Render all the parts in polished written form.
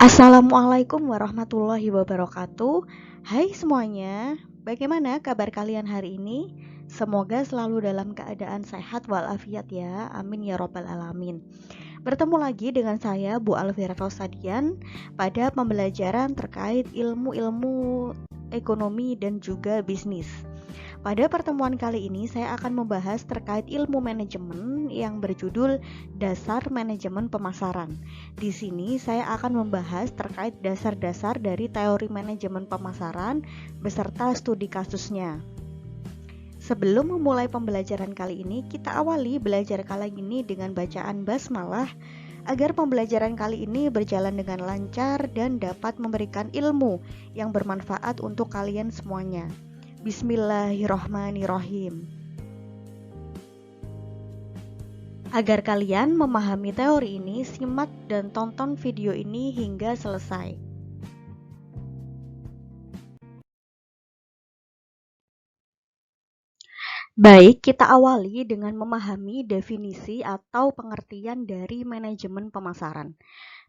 Assalamualaikum warahmatullahi wabarakatuh. Hai semuanya, bagaimana kabar kalian hari ini? Semoga selalu dalam keadaan sehat walafiat ya, amin ya robbal alamin. Bertemu lagi dengan saya Bu Alvira Rosadian pada pembelajaran terkait ilmu-ilmu ekonomi dan juga bisnis. Pada pertemuan kali ini saya akan membahas terkait ilmu manajemen yang berjudul Dasar Manajemen Pemasaran. Di sini saya akan membahas terkait dasar-dasar dari teori manajemen pemasaran beserta studi kasusnya. Sebelum memulai pembelajaran kali ini, kita awali belajar kali ini dengan bacaan basmalah agar pembelajaran kali ini berjalan dengan lancar dan dapat memberikan ilmu yang bermanfaat untuk kalian semuanya. Bismillahirrohmanirrohim. Agar kalian memahami teori ini, simak dan tonton video ini hingga selesai. Baik, kita awali dengan memahami definisi atau pengertian dari manajemen pemasaran.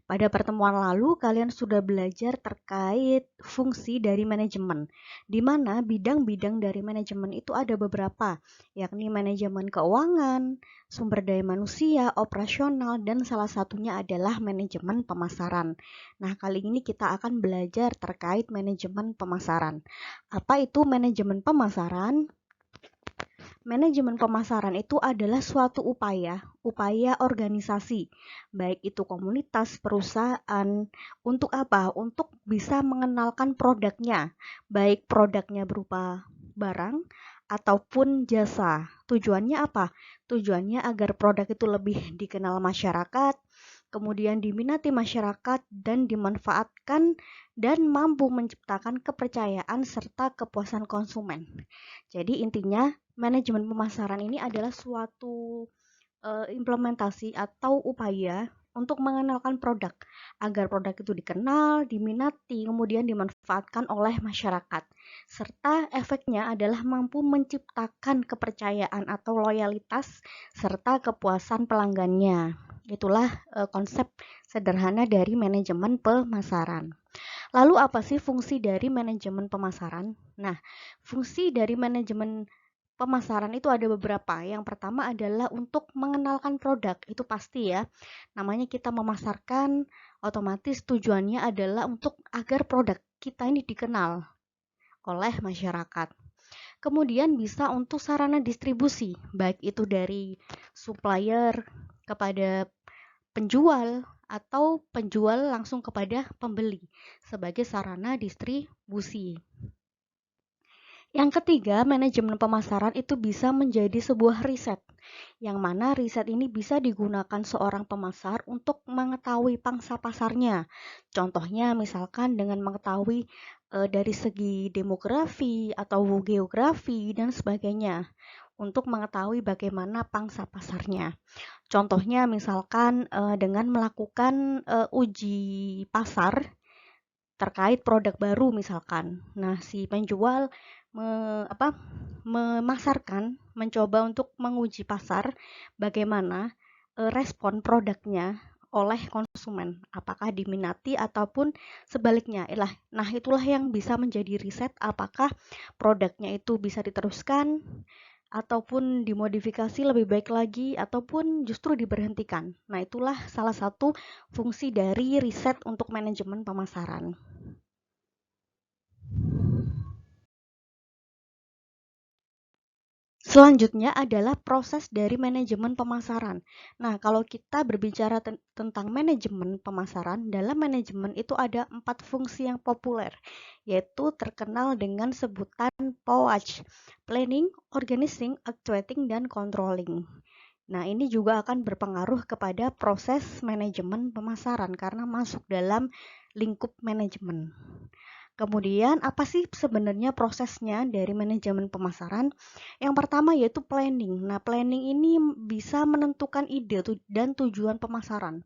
Pada pertemuan lalu, kalian sudah belajar terkait fungsi dari manajemen, di mana bidang-bidang dari manajemen itu ada beberapa, yakni manajemen keuangan, sumber daya manusia, operasional, dan salah satunya adalah manajemen pemasaran. Nah, kali ini kita akan belajar terkait manajemen pemasaran. Apa itu manajemen pemasaran? Manajemen pemasaran itu adalah suatu upaya organisasi, baik itu komunitas, perusahaan, untuk apa? Untuk bisa mengenalkan produknya, baik produknya berupa barang ataupun jasa. Tujuannya apa? Tujuannya agar produk itu lebih dikenal masyarakat, kemudian diminati masyarakat dan dimanfaatkan dan mampu menciptakan kepercayaan serta kepuasan konsumen. Jadi intinya manajemen pemasaran ini adalah suatu implementasi atau upaya untuk mengenalkan produk agar produk itu dikenal, diminati, kemudian dimanfaatkan oleh masyarakat. Serta efeknya adalah mampu menciptakan kepercayaan atau loyalitas serta kepuasan pelanggannya. Itulah konsep sederhana dari manajemen pemasaran. Lalu apa sih fungsi dari manajemen pemasaran? Nah, fungsi dari manajemen pemasaran itu ada beberapa. Yang pertama adalah untuk mengenalkan produk, itu pasti ya. Namanya kita memasarkan, otomatis tujuannya adalah untuk agar produk kita ini dikenal oleh masyarakat. Kemudian bisa untuk sarana distribusi, baik itu dari supplier kepada penjual atau penjual langsung kepada pembeli sebagai sarana distribusi. Yang ketiga, manajemen pemasaran itu bisa menjadi sebuah riset, yang mana riset ini bisa digunakan seorang pemasar untuk mengetahui pangsa pasarnya. Contohnya misalkan dengan mengetahui dari segi demografi atau geografi dan sebagainya, untuk mengetahui bagaimana pangsa pasarnya. Contohnya misalkan dengan melakukan uji pasar terkait produk baru misalkan. Nah, si penjual memasarkan, mencoba untuk menguji pasar bagaimana respon produknya oleh konsumen, apakah diminati ataupun sebaliknya. Nah, itulah yang bisa menjadi riset apakah produknya itu bisa diteruskan ataupun dimodifikasi lebih baik lagi ataupun justru diberhentikan. Nah, itulah salah satu fungsi dari riset untuk manajemen pemasaran. Selanjutnya adalah proses dari manajemen pemasaran. Nah, kalau kita berbicara tentang manajemen pemasaran, dalam manajemen itu ada 4 fungsi yang populer, yaitu terkenal dengan sebutan POAC, Planning, Organizing, Actuating, dan Controlling. Nah, ini juga akan berpengaruh kepada proses manajemen pemasaran karena masuk dalam lingkup manajemen. Kemudian, apa sih sebenarnya prosesnya dari manajemen pemasaran? Yang pertama yaitu planning. Nah, planning ini bisa menentukan ide dan tujuan pemasaran.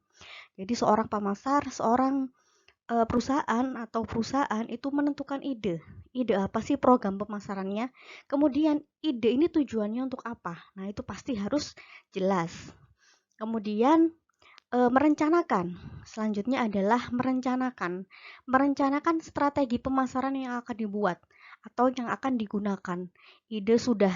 Jadi, seorang pemasar, seorang perusahaan itu menentukan ide. Ide apa sih program pemasarannya? Kemudian, ide ini tujuannya untuk apa? Nah, itu pasti harus jelas. Kemudian, Merencanakan. Selanjutnya adalah merencanakan strategi pemasaran yang akan dibuat atau yang akan digunakan. Ide sudah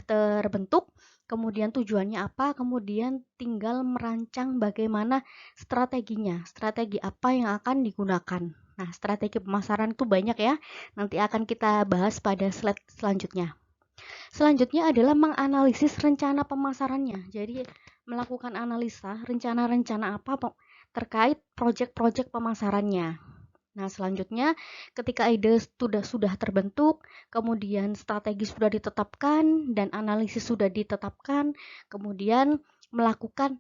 terbentuk, kemudian tujuannya apa, kemudian tinggal merancang bagaimana strateginya, strategi apa yang akan digunakan. Nah, strategi pemasaran itu banyak ya, nanti akan kita bahas pada slide selanjutnya. Selanjutnya adalah menganalisis rencana pemasarannya. Jadi, melakukan analisa rencana-rencana apa terkait proyek-proyek pemasarannya. Nah, selanjutnya ketika ide sudah terbentuk, kemudian strategi sudah ditetapkan dan analisis sudah ditetapkan, kemudian melakukan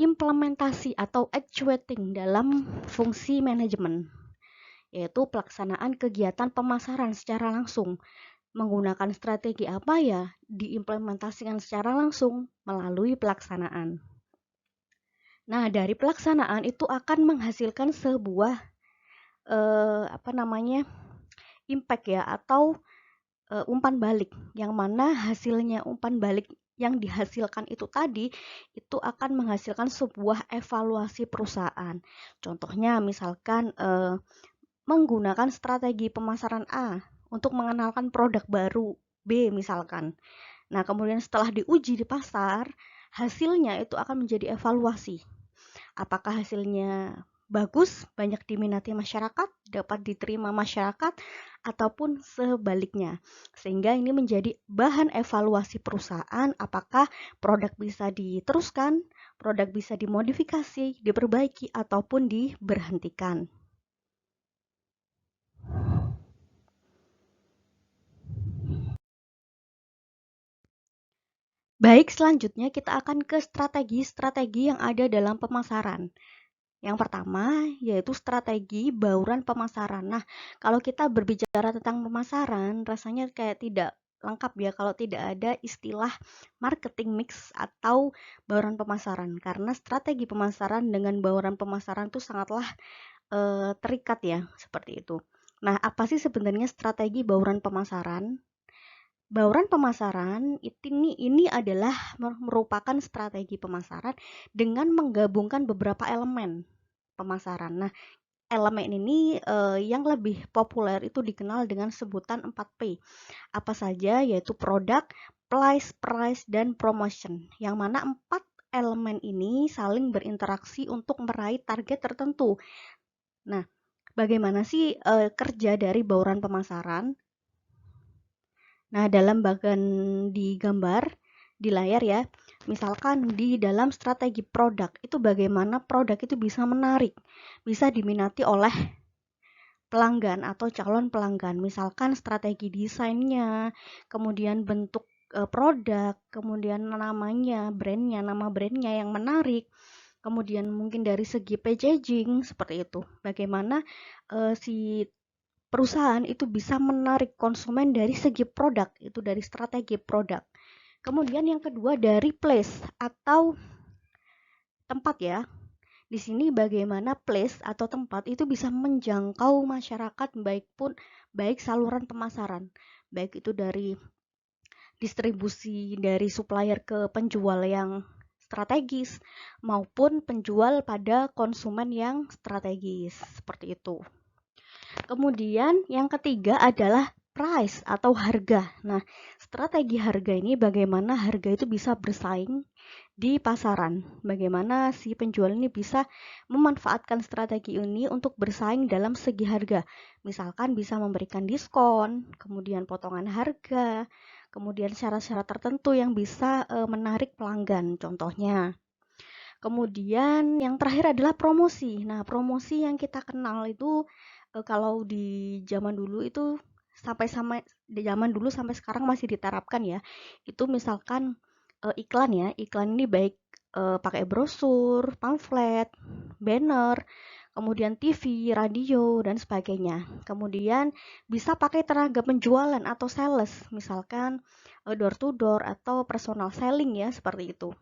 implementasi atau actuating dalam fungsi manajemen, yaitu pelaksanaan kegiatan pemasaran secara langsung. Menggunakan strategi apa ya? Diimplementasikan secara langsung melalui pelaksanaan. Nah, dari pelaksanaan itu akan menghasilkan sebuah impact ya, atau umpan balik, yang mana hasilnya umpan balik yang dihasilkan itu tadi itu akan menghasilkan sebuah evaluasi perusahaan. Contohnya misalkan menggunakan strategi pemasaran A untuk mengenalkan produk baru B misalkan. Nah, kemudian setelah diuji di pasar, hasilnya itu akan menjadi evaluasi. Apakah hasilnya bagus, banyak diminati masyarakat, dapat diterima masyarakat, ataupun sebaliknya. Sehingga ini menjadi bahan evaluasi perusahaan, apakah produk bisa diteruskan, produk bisa dimodifikasi, diperbaiki, ataupun diberhentikan. Baik, selanjutnya kita akan ke strategi-strategi yang ada dalam pemasaran. Yang pertama yaitu strategi bauran pemasaran. Nah, kalau kita berbicara tentang pemasaran, rasanya kayak tidak lengkap ya kalau tidak ada istilah marketing mix atau bauran pemasaran. Karena strategi pemasaran dengan bauran pemasaran itu sangatlah terikat ya, seperti itu. Nah, apa sih sebenarnya strategi bauran pemasaran? Bauran pemasaran ini adalah merupakan strategi pemasaran dengan menggabungkan beberapa elemen pemasaran. Nah, elemen ini yang lebih populer itu dikenal dengan sebutan 4P. Apa saja? Yaitu produk, price, dan promotion. Yang mana 4 elemen ini saling berinteraksi untuk meraih target tertentu. Nah, bagaimana sih kerja dari bauran pemasaran? Nah, dalam bagian di gambar di layar ya, misalkan di dalam strategi produk, itu bagaimana produk itu bisa menarik, bisa diminati oleh pelanggan atau calon pelanggan. Misalkan strategi desainnya, kemudian bentuk produk, kemudian namanya, nama brandnya yang menarik, kemudian mungkin dari segi packaging seperti itu. Bagaimana si perusahaan itu bisa menarik konsumen dari segi produk, itu dari strategi produk. Kemudian yang kedua dari place atau tempat ya. Di sini bagaimana place atau tempat itu bisa menjangkau masyarakat baik saluran pemasaran, baik itu dari distribusi dari supplier ke penjual yang strategis maupun penjual pada konsumen yang strategis, seperti itu. Kemudian yang ketiga adalah price atau harga. Nah, strategi harga ini bagaimana harga itu bisa bersaing di pasaran. Bagaimana si penjual ini bisa memanfaatkan strategi ini untuk bersaing dalam segi harga. Misalkan bisa memberikan diskon, kemudian potongan harga, kemudian syarat-syarat tertentu yang bisa menarik pelanggan. Contohnya. Kemudian yang terakhir adalah promosi. Nah, promosi yang kita kenal itu kalau di zaman dulu itu di zaman dulu sampai sekarang masih diterapkan ya. Itu misalkan iklan ya. Iklan ini baik pakai brosur, pamflet, banner, kemudian TV, radio dan sebagainya. Kemudian bisa pakai tenaga penjualan atau sales, misalkan door to door atau personal selling ya, seperti itu.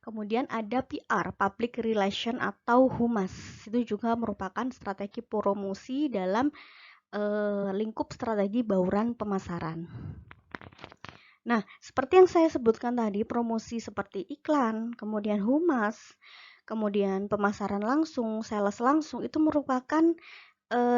Kemudian ada PR, Public Relation atau Humas. Itu juga merupakan strategi promosi dalam lingkup strategi bauran pemasaran. Nah, seperti yang saya sebutkan tadi, promosi seperti iklan, kemudian humas, kemudian pemasaran langsung, sales langsung, itu merupakan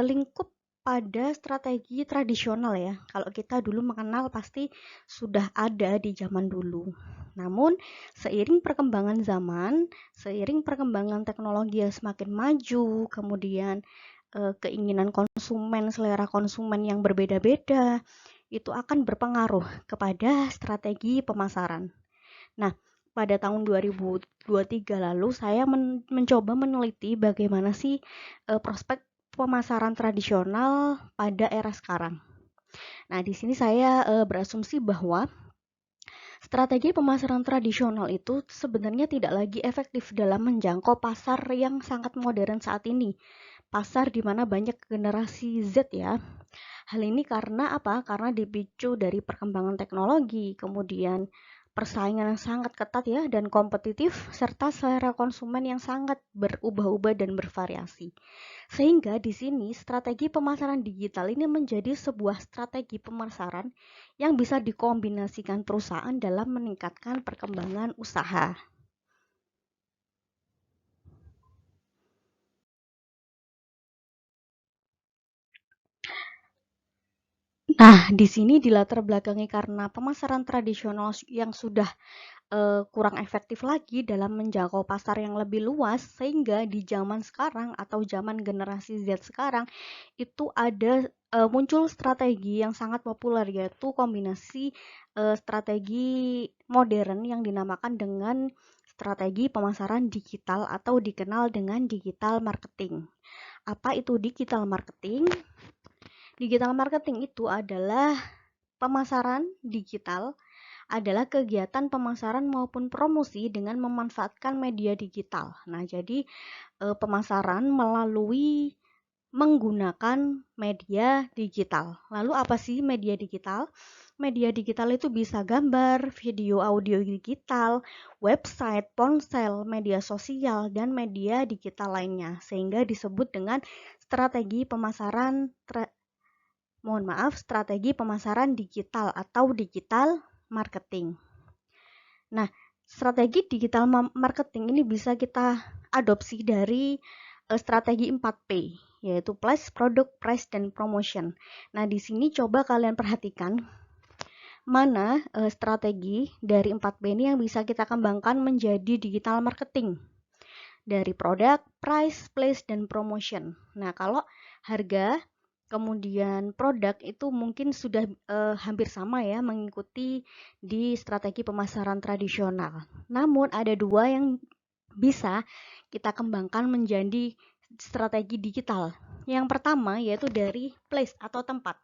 lingkup pada strategi tradisional ya. Kalau kita dulu mengenal pasti sudah ada di zaman dulu. Namun, seiring perkembangan zaman, seiring perkembangan teknologi yang semakin maju, kemudian keinginan konsumen, selera konsumen yang berbeda-beda, itu akan berpengaruh kepada strategi pemasaran. Nah, pada tahun 2023 lalu saya mencoba meneliti bagaimana sih prospek pemasaran tradisional pada era sekarang. Nah, di sini saya berasumsi bahwa strategi pemasaran tradisional itu sebenarnya tidak lagi efektif dalam menjangkau pasar yang sangat modern saat ini. Pasar di mana banyak generasi Z ya. Hal ini karena apa? Karena dipicu dari perkembangan teknologi, kemudian persaingan yang sangat ketat ya dan kompetitif, serta selera konsumen yang sangat berubah-ubah dan bervariasi. Sehingga di sini strategi pemasaran digital ini menjadi sebuah strategi pemasaran yang bisa dikombinasikan perusahaan dalam meningkatkan perkembangan usaha. Nah, di sini dilatar belakangi karena pemasaran tradisional yang sudah kurang efektif lagi dalam menjangkau pasar yang lebih luas, sehingga di zaman sekarang atau zaman generasi Z sekarang itu ada muncul strategi yang sangat populer, yaitu kombinasi strategi modern yang dinamakan dengan strategi pemasaran digital atau dikenal dengan digital marketing. Apa itu digital marketing? Digital marketing itu adalah pemasaran digital, adalah kegiatan pemasaran maupun promosi dengan memanfaatkan media digital. Nah, jadi pemasaran melalui menggunakan media digital. Lalu apa sih media digital? Media digital itu bisa gambar, video, audio digital, website, ponsel, media sosial, dan media digital lainnya. Sehingga disebut dengan strategi pemasaran strategi pemasaran digital atau digital marketing. Nah, strategi digital marketing ini bisa kita adopsi dari strategi 4P, yaitu place, product, price, dan promotion. Nah, di sini coba kalian perhatikan mana strategi dari 4P ini yang bisa kita kembangkan menjadi digital marketing. Dari produk, price, place, dan promotion. Nah, kalau harga kemudian produk itu mungkin sudah hampir sama ya mengikuti di strategi pemasaran tradisional. Namun ada dua yang bisa kita kembangkan menjadi strategi digital. Yang pertama yaitu dari place atau tempat.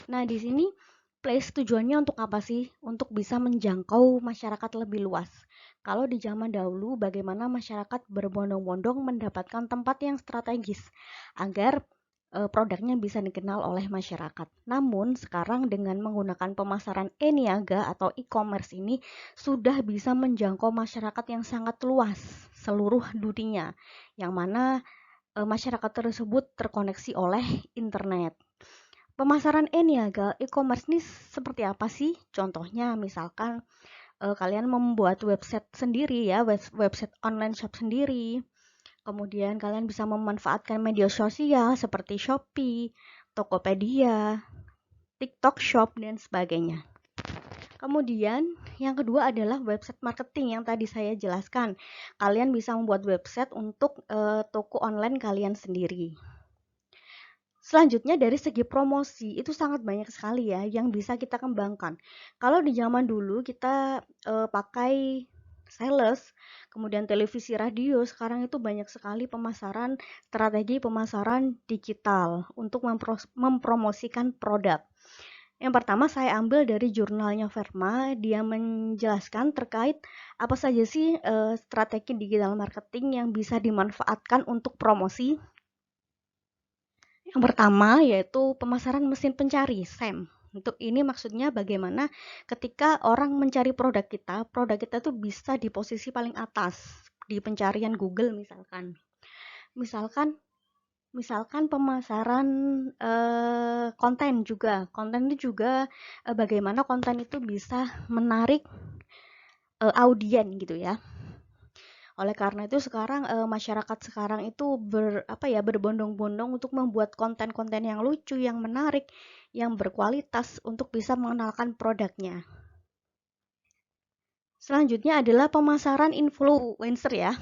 Nah, di sini place tujuannya untuk apa sih? Untuk bisa menjangkau masyarakat lebih luas. Kalau di zaman dahulu bagaimana masyarakat berbondong-bondong mendapatkan tempat yang strategis agar produknya bisa dikenal oleh masyarakat. Namun sekarang dengan menggunakan pemasaran e-niaga atau e-commerce ini sudah bisa menjangkau masyarakat yang sangat luas seluruh dunia, yang mana masyarakat tersebut terkoneksi oleh internet. Pemasaran e-niaga, e-commerce ini seperti apa sih? Contohnya misalkan kalian membuat website sendiri ya, website online shop sendiri. Kemudian kalian bisa memanfaatkan media sosial seperti Shopee, Tokopedia, TikTok Shop, dan sebagainya. Kemudian yang kedua adalah website marketing yang tadi saya jelaskan. Kalian bisa membuat website untuk toko online kalian sendiri. Selanjutnya dari segi promosi itu sangat banyak sekali ya yang bisa kita kembangkan. Kalau di zaman dulu kita pakai sales, kemudian televisi radio, sekarang itu banyak sekali strategi pemasaran digital untuk mempromosikan produk. Yang pertama saya ambil dari jurnalnya Verma, dia menjelaskan terkait apa saja sih strategi digital marketing yang bisa dimanfaatkan untuk promosi. Yang pertama yaitu pemasaran mesin pencari, SEM. Untuk ini maksudnya bagaimana ketika orang mencari produk kita tuh bisa di posisi paling atas di pencarian Google misalkan. Misalkan Misalkan pemasaran konten juga. Konten itu juga bagaimana konten itu bisa menarik audien gitu ya. Oleh karena itu sekarang masyarakat sekarang itu berbondong-bondong untuk membuat konten-konten yang lucu, yang menarik, yang berkualitas untuk bisa mengenalkan produknya. Selanjutnya adalah pemasaran influencer ya.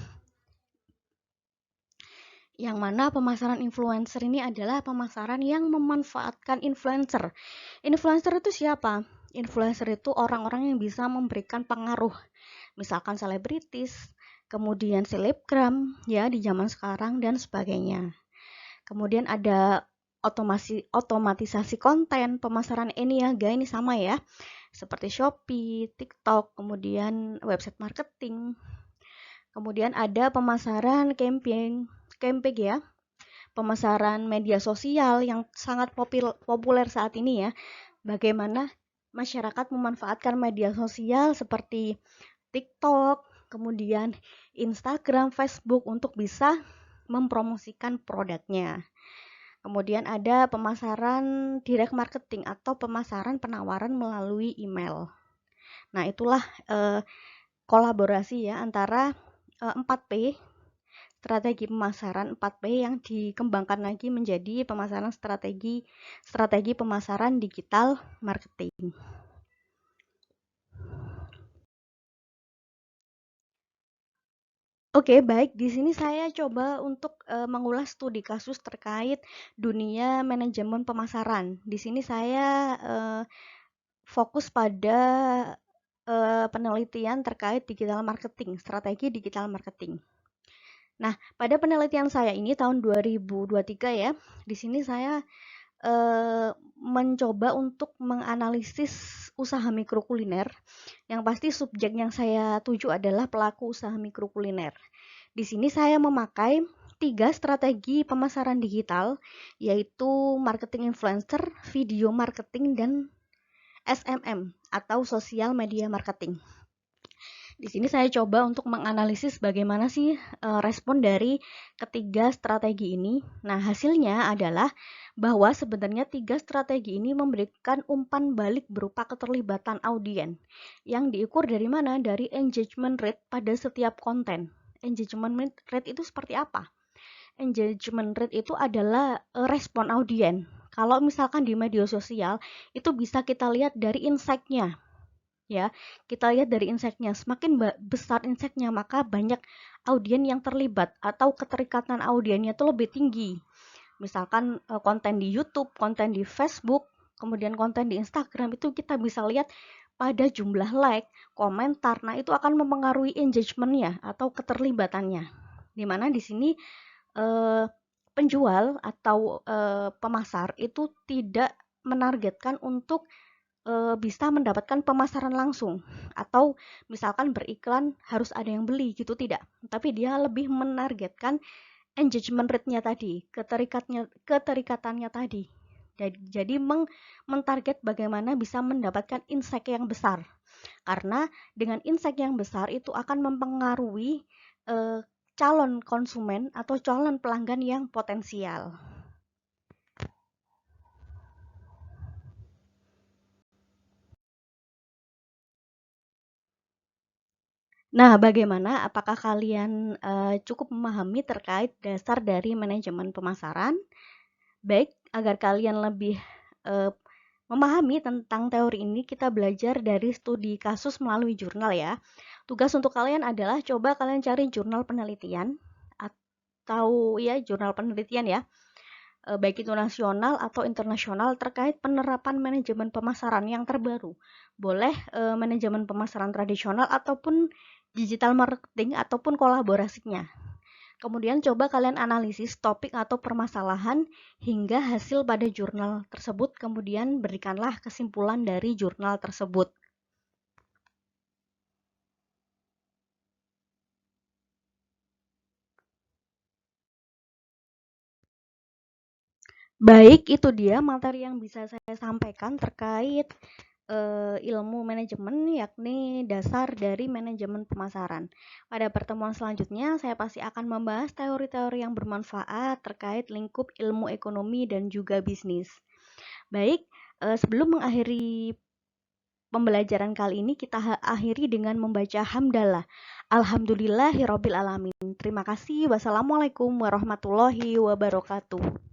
Yang mana pemasaran influencer ini adalah pemasaran yang memanfaatkan influencer. Influencer itu siapa? Influencer itu orang-orang yang bisa memberikan pengaruh, misalkan selebritis, kemudian selebgram ya di zaman sekarang dan sebagainya. Kemudian ada otomatisasi konten, pemasaran Eniaga ini sama ya, seperti Shopee, TikTok, kemudian website marketing. Kemudian ada pemasaran campaign ya, pemasaran media sosial yang sangat populer saat ini ya. Bagaimana masyarakat memanfaatkan media sosial seperti TikTok, kemudian Instagram, Facebook untuk bisa mempromosikan produknya. Kemudian ada pemasaran direct marketing atau pemasaran penawaran melalui email. Nah, itulah kolaborasi ya antara 4P, strategi pemasaran 4P yang dikembangkan lagi menjadi pemasaran strategi pemasaran digital marketing. Oke, baik. Di sini saya coba untuk mengulas studi kasus terkait dunia manajemen pemasaran. Di sini saya fokus pada penelitian terkait digital marketing, strategi digital marketing. Nah, pada penelitian saya ini tahun 2023 ya, di sini saya mencoba untuk menganalisis usaha mikrokuliner. Yang pasti subjek yang saya tuju adalah pelaku usaha mikrokuliner. Di sini saya memakai 3 strategi pemasaran digital, yaitu marketing influencer, video marketing, dan SMM atau social media marketing. Di sini saya coba untuk menganalisis bagaimana sih respon dari ketiga strategi ini. Nah, hasilnya adalah bahwa sebenarnya 3 strategi ini memberikan umpan balik berupa keterlibatan audien yang diukur dari mana? Dari engagement rate pada setiap konten. Engagement rate itu seperti apa? Engagement rate itu adalah respon audien. Kalau misalkan di media sosial, itu bisa kita lihat dari insight-nya ya, kita lihat dari insight-nya. Semakin besar insight-nya, maka banyak audien yang terlibat atau keterikatan audiennya itu lebih tinggi. Misalkan konten di YouTube, konten di Facebook, kemudian konten di Instagram, itu kita bisa lihat pada jumlah like, komentar. Nah, itu akan mempengaruhi engagement-nya atau keterlibatannya. Dimana di sini penjual atau pemasar itu tidak menargetkan untuk bisa mendapatkan pemasaran langsung, atau misalkan beriklan harus ada yang beli gitu, tidak, tapi dia lebih menargetkan engagement rate-nya tadi, keterikatannya tadi. Jadi mentarget bagaimana bisa mendapatkan insight yang besar, karena dengan insight yang besar itu akan mempengaruhi calon konsumen atau calon pelanggan yang potensial. Nah, bagaimana? Apakah kalian cukup memahami terkait dasar dari manajemen pemasaran? Baik, agar kalian lebih memahami tentang teori ini, kita belajar dari studi kasus melalui jurnal ya. Tugas untuk kalian adalah coba kalian cari jurnal penelitian atau ya jurnal penelitian ya, baik itu nasional atau internasional terkait penerapan manajemen pemasaran yang terbaru. Boleh manajemen pemasaran tradisional ataupun digital marketing ataupun kolaborasinya. Kemudian coba kalian analisis topik atau permasalahan hingga hasil pada jurnal tersebut, kemudian berikanlah kesimpulan dari jurnal tersebut. Baik, itu dia materi yang bisa saya sampaikan terkait ilmu manajemen, yakni dasar dari manajemen pemasaran. Pada pertemuan selanjutnya, saya pasti akan membahas teori-teori yang bermanfaat terkait lingkup ilmu ekonomi dan juga bisnis. Baik, sebelum mengakhiri pembelajaran kali ini, kita akhiri dengan membaca hamdalah. Alhamdulillahirabbil alamin. Terima kasih. Wassalamualaikum warahmatullahi wabarakatuh.